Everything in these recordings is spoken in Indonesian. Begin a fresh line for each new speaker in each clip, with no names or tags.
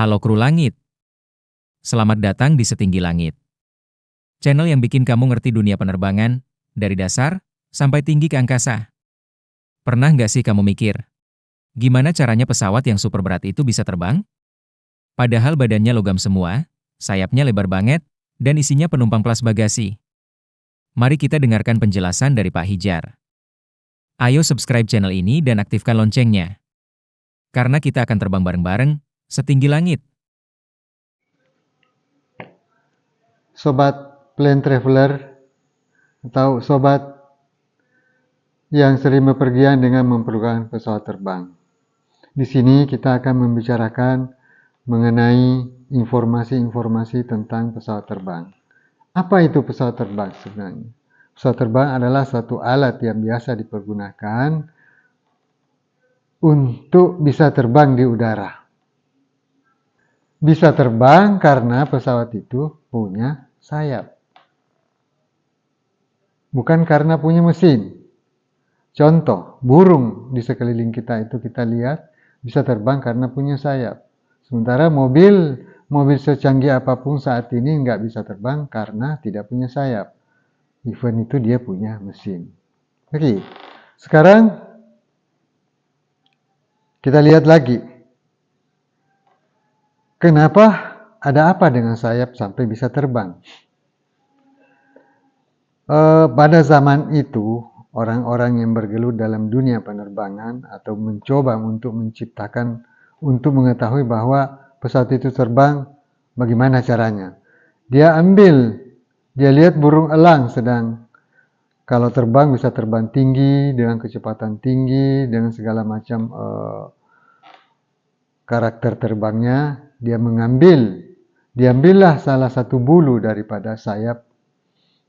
Halo kru langit, selamat datang di Setinggi Langit. Channel yang bikin kamu ngerti dunia penerbangan, dari dasar sampai tinggi ke angkasa. Pernah nggak sih kamu mikir, gimana caranya pesawat yang super berat itu bisa terbang? Padahal badannya logam semua, sayapnya lebar banget, dan isinya penumpang kelas bagasi. Mari kita dengarkan penjelasan dari Pak Hijar. Ayo subscribe channel ini dan aktifkan loncengnya. Karena kita akan terbang bareng-bareng, setinggi langit.
Sobat Plane Traveler atau sobat yang sering bepergian dengan memerlukan pesawat terbang. Di sini kita akan membicarakan mengenai informasi-informasi tentang pesawat terbang. Apa itu pesawat terbang sebenarnya? Pesawat terbang adalah satu alat yang biasa dipergunakan untuk bisa terbang di udara. Bisa terbang karena pesawat itu punya sayap. Bukan karena punya mesin. Contoh, burung di sekeliling kita itu kita lihat bisa terbang karena punya sayap. Sementara mobil secanggih apapun saat ini nggak bisa terbang karena tidak punya sayap. Even itu dia punya mesin. Oke, sekarang kita lihat lagi. Kenapa ada apa dengan sayap sampai bisa terbang? Pada zaman itu, orang-orang yang bergelut dalam dunia penerbangan atau mencoba untuk menciptakan, untuk mengetahui bahwa pesawat itu terbang, bagaimana caranya? Dia lihat burung elang sedang kalau terbang bisa terbang tinggi, dengan kecepatan tinggi, dengan segala macam karakter terbangnya, diambillah salah satu bulu daripada sayap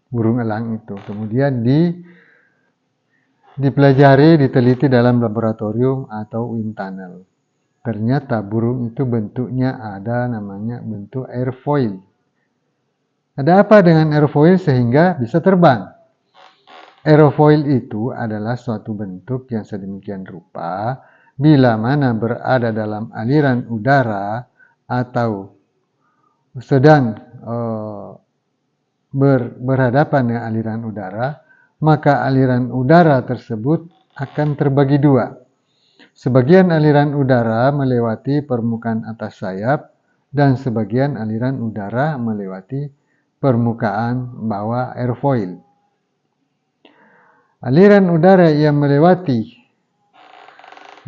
burung elang itu. Kemudian dipelajari, diteliti dalam laboratorium atau wind tunnel. Ternyata burung itu bentuknya ada namanya bentuk airfoil. Ada apa dengan airfoil sehingga bisa terbang? Airfoil itu adalah suatu bentuk yang sedemikian rupa bila mana berada dalam aliran udara atau sedang berhadapan dengan aliran udara, maka aliran udara tersebut akan terbagi dua. Sebagian aliran udara melewati permukaan atas sayap dan sebagian aliran udara melewati permukaan bawah airfoil. Aliran udara yang melewati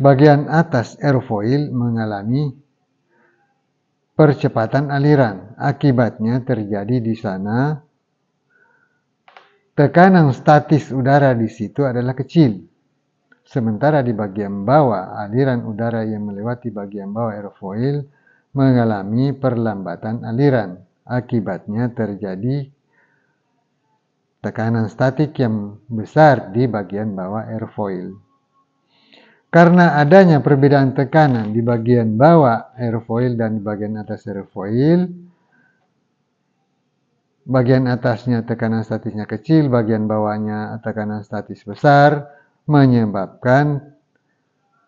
bagian atas airfoil mengalami percepatan aliran. Akibatnya terjadi di sana tekanan statis udara di situ adalah kecil. Sementara di bagian bawah, aliran udara yang melewati bagian bawah airfoil mengalami perlambatan aliran. Akibatnya terjadi tekanan statik yang besar di bagian bawah airfoil. Karena adanya perbedaan tekanan di bagian bawah airfoil dan di bagian atas airfoil, bagian atasnya tekanan statisnya kecil, bagian bawahnya tekanan statis besar, menyebabkan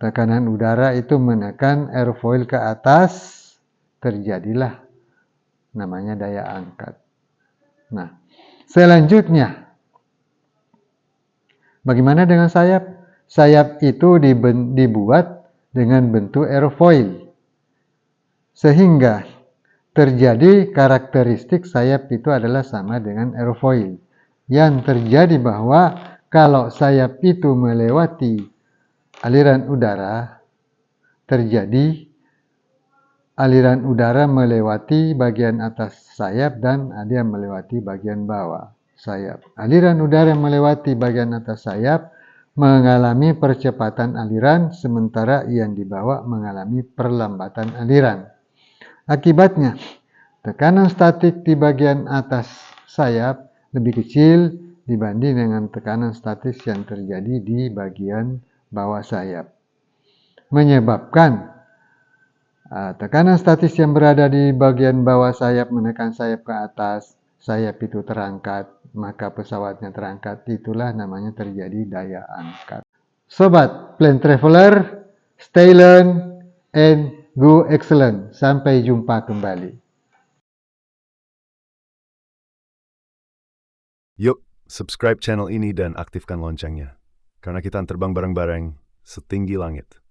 tekanan udara itu menekan airfoil ke atas, terjadilah namanya daya angkat. Nah, selanjutnya, bagaimana dengan sayap? Sayap itu dibuat dengan bentuk airfoil, sehingga terjadi karakteristik sayap itu adalah sama dengan airfoil. Yang terjadi bahwa kalau sayap itu melewati aliran udara, terjadi aliran udara melewati bagian atas sayap dan ada yang melewati bagian bawah sayap. Aliran udara melewati bagian atas sayap mengalami percepatan aliran, sementara yang di bawah mengalami perlambatan aliran. Akibatnya, tekanan statik di bagian atas sayap lebih kecil dibanding dengan tekanan statis yang terjadi di bagian bawah sayap. Menyebabkan tekanan statis yang berada di bagian bawah sayap menekan sayap ke atas, sayap itu terangkat, maka pesawatnya terangkat, itulah namanya terjadi daya angkat. Sobat Plane Traveler, stay learn and Go excellent. Sampai jumpa kembali.
Yuk, subscribe channel ini dan aktifkan loncengnya. Karena kita terbang bareng-bareng setinggi langit.